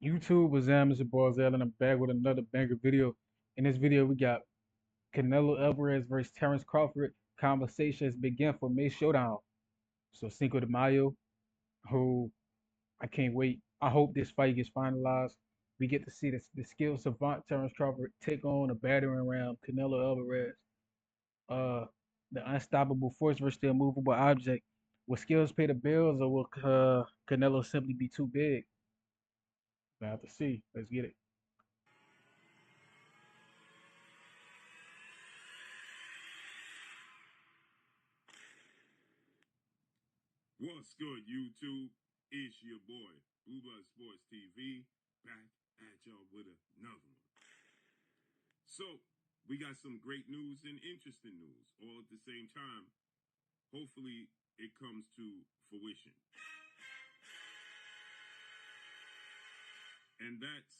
YouTube was Mr. Barzell, and I'm back with another banger video. In this video, we got Canelo Alvarez versus Terence Crawford. Conversations begin for May Showdown. So Cinco de Mayo, who I can't wait. I hope this fight gets finalized. We get to see the skill savant Terence Crawford take on a battering ram Canelo Alvarez. Uh, the unstoppable force versus the immovable object. Will skills pay the bills, or will Canelo simply be too big? I have to see. Let's get it. What's good, YouTube? It's your boy, Uber Sports TV, back at y'all with another one. So, we got some great news and interesting news all at the same time. Hopefully, it comes to fruition. And that's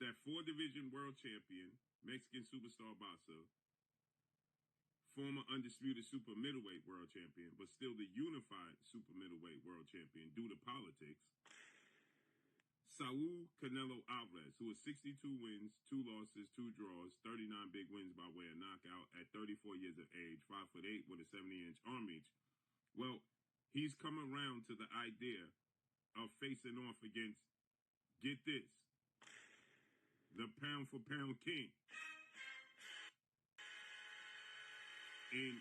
that four-division world champion, Mexican superstar boxer, former undisputed super middleweight world champion, but still the unified super middleweight world champion due to politics, Saul Canelo Alvarez, who has 62 wins, 2 losses, 2 draws, 39 big wins by way of knockout at 34 years of age, 5'8" with a 70-inch arm reach. Well, he's come around to the idea of facing off against, get this, the pound for pound king in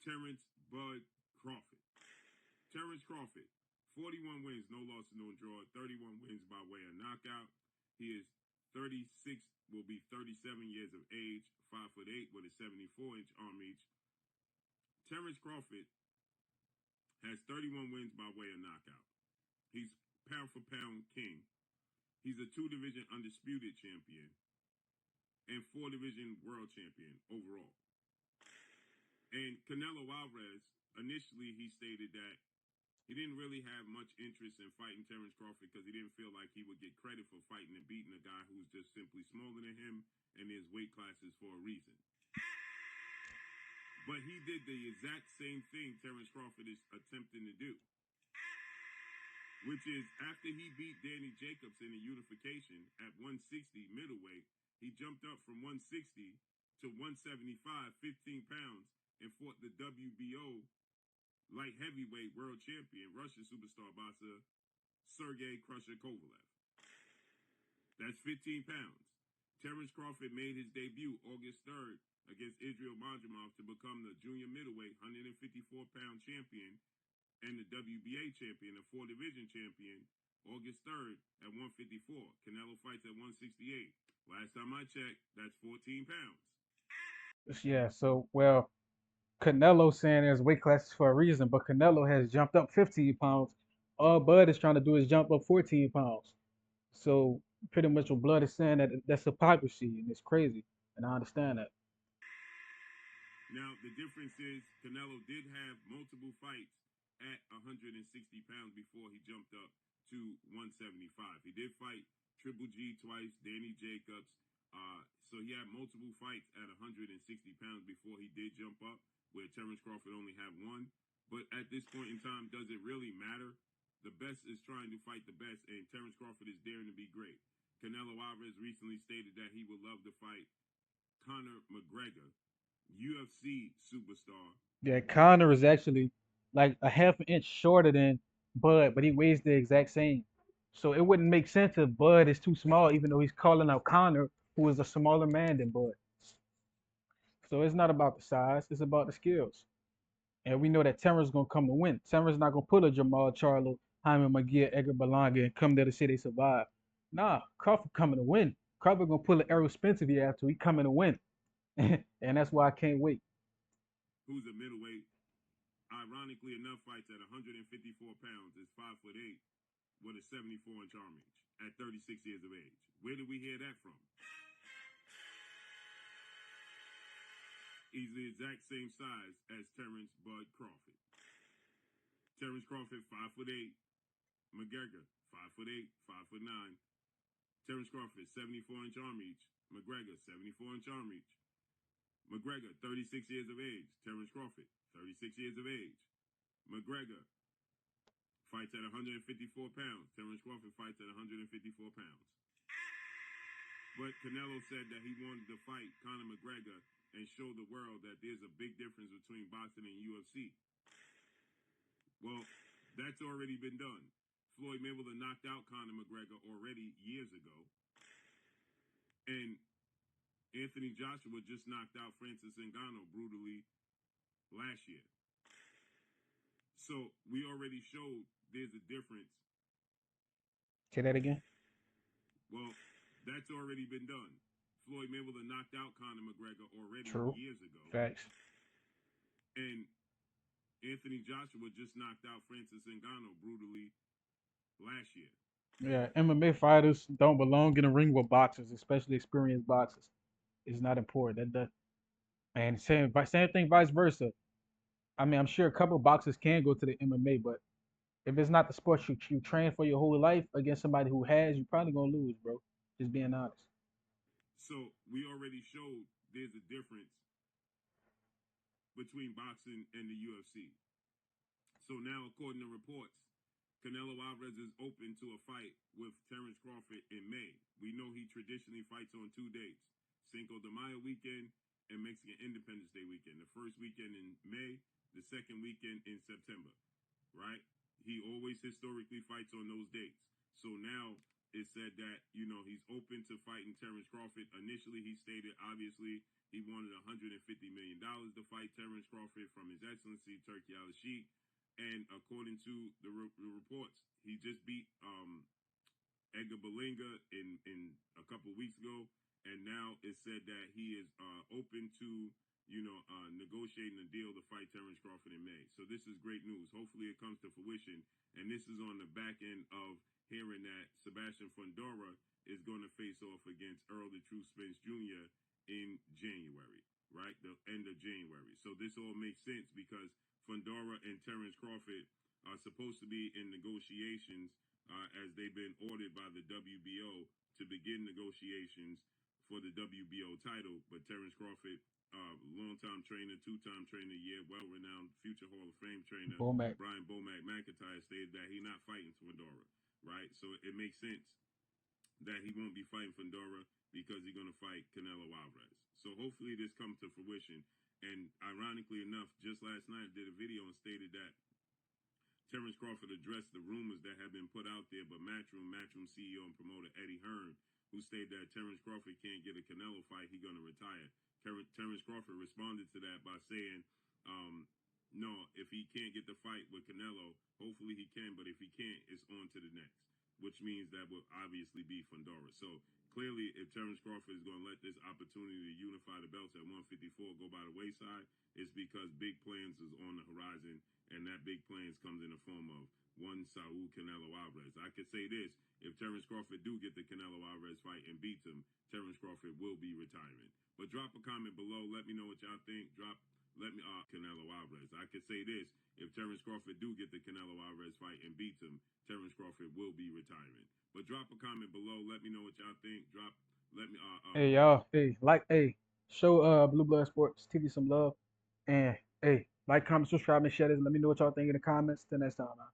Terence Bud Crawford. Terence Crawford, 41 wins, no loss, no draw, 31 wins by way of knockout. He is 36, will be 37 years of age, 5'8" with a 74-inch arm reach. Terence Crawford has 31 wins by way of knockout. He's pound for pound king. He's a 2-division undisputed champion and 4-division world champion overall. And Canelo Alvarez, initially he stated that he didn't really have much interest in fighting Terence Crawford because he didn't feel like he would get credit for fighting and beating a guy who's just simply smaller than him and his weight classes for a reason. But he did the exact same thing Terence Crawford is attempting to do, which is after he beat Danny Jacobs in a unification at 160 middleweight, he jumped up from 160 to 175, 15 pounds, and fought the WBO light heavyweight world champion, Russian superstar boxer, Sergey Crusher Kovalev. That's 15 pounds. Terence Crawford made his debut August 3rd against Israel Madrimov to become the junior middleweight 154-pound champion and the WBA champion, the 4-division champion, August 3rd at 154. Canelo fights at 168. Last time I checked, that's 14 pounds. Yeah, so well, Canelo saying there's weight classes for a reason, but Canelo has jumped up 15 pounds. All Bud is trying to do is jump up 14 pounds. So pretty much what Blood is saying that that's hypocrisy and it's crazy, and I understand that. Now, the difference is Canelo did have multiple fights at 160 pounds before he jumped up to 175. He did fight Triple G twice, Danny Jacobs. So he had multiple fights at 160 pounds before he did jump up, where Terence Crawford only had one. But at this point in time, does it really matter? The best is trying to fight the best, and Terence Crawford is daring to be great. Canelo Alvarez recently stated that he would love to fight Conor McGregor, UFC superstar. Yeah, Connor is actually like a half an inch shorter than Bud, but he weighs the exact same. So it wouldn't make sense if Bud is too small, even though he's calling out Connor, who is a smaller man than Bud. So it's not about the size, it's about the skills. And we know that Terrence gonna come to win. Terrence not gonna pull a Jamal Charlo, Hyman McGee, Edgar Berlanga, and come there to say they survive. Nah, Crawford coming to win. Crawford gonna pull an Errol Spencer if he have to. He coming to win, and that's why I can't wait. Who's a middleweight, ironically enough, fights at 154 pounds, is 5'8", with a 74-inch arm reach at 36 years of age. Where did we hear that from? He's the exact same size as Terence Bud Crawford. Terence Crawford, 5'8". McGregor, 5'8", 5'9". Terence Crawford, 74-inch arm reach. McGregor, 74-inch arm reach. McGregor, 36 years of age. Terence Crawford, 36 years of age. McGregor, fights at 154 pounds. Terence Crawford fights at 154 pounds. But Canelo said that he wanted to fight Conor McGregor and show the world that there's a big difference between boxing and UFC. Well, that's already been done. Floyd Mayweather knocked out Conor McGregor already years ago. And Anthony Joshua just knocked out Francis Ngannou brutally last year. So we already showed there's a difference. Say that again. Well, that's already been done. Floyd Mayweather knocked out Conor McGregor already True. years ago. Facts. And Anthony Joshua just knocked out Francis Ngannou brutally last year. Yeah, MMA fighters don't belong in a ring with boxers, especially experienced boxers. It's not important. And same thing, vice versa. I mean, I'm sure a couple of boxers can go to the MMA, but if it's not the sport you train for your whole life against somebody who has, you're probably gonna lose, bro. Just being honest. So we already showed there's a difference between boxing and the UFC. So now, according to reports, Canelo Alvarez is open to a fight with Terence Crawford in May. We know he traditionally fights on 2 dates, Cinco de Mayo weekend and Mexican Independence Day weekend. The first weekend in May, the second weekend in September, right? He always historically fights on those dates. So now it said that, he's open to fighting Terence Crawford. Initially, he stated, obviously, he wanted $150 million to fight Terence Crawford from His Excellency Turki Al-Sheikh. And according to the reports, he just beat Edgar Berlanga in a couple weeks ago, and now it said that he is open to negotiating a deal to fight Terence Crawford in May. So this is great news. Hopefully it comes to fruition, and this is on the back end of hearing that Sebastian Fundora is going to face off against Earl the Truth Spence Jr. in January, right? The end of January. So this all makes sense because Fundora and Terence Crawford are supposed to be in negotiations as they've been ordered by the WBO to begin negotiations for the WBO title. But Terence Crawford, longtime trainer, two-time trainer, well-renowned future Hall of Fame trainer, Bomac. Brian Bomac McIntyre stated that he's not fighting Fundora, right? So it makes sense that he won't be fighting Fundora because he's going to fight Canelo Alvarez. So hopefully this comes to fruition. And ironically enough, just last night I did a video and stated that Terence Crawford addressed the rumors that have been put out there, but Matchroom CEO and promoter Eddie Hearn, who stated that Terence Crawford can't get a Canelo fight, he's going to retire. Terence Crawford responded to that by saying, no, if he can't get the fight with Canelo, hopefully he can, but if he can't, it's on to the next, which means that will obviously be Fundora. So clearly, if Terence Crawford is going to let this opportunity to unify the belts at 154 go by the wayside, it's because big plans is on the horizon, and that big plans comes in the form of one Saul Canelo Alvarez. I could say this: if Terence Crawford do get the Canelo Alvarez fight and beats him, Terence Crawford will be retiring. But drop a comment below. Let me know what y'all think. Canelo Alvarez. I could say this: if Terence Crawford do get the Canelo Alvarez fight and beats him, Terence Crawford will be retiring. But drop a comment below. Let me know what y'all think. Hey y'all. Hey, show Blue Blood Sports TV some love. And hey, like, comment, subscribe, and share this. Let me know what y'all think in the comments. Till next time, man.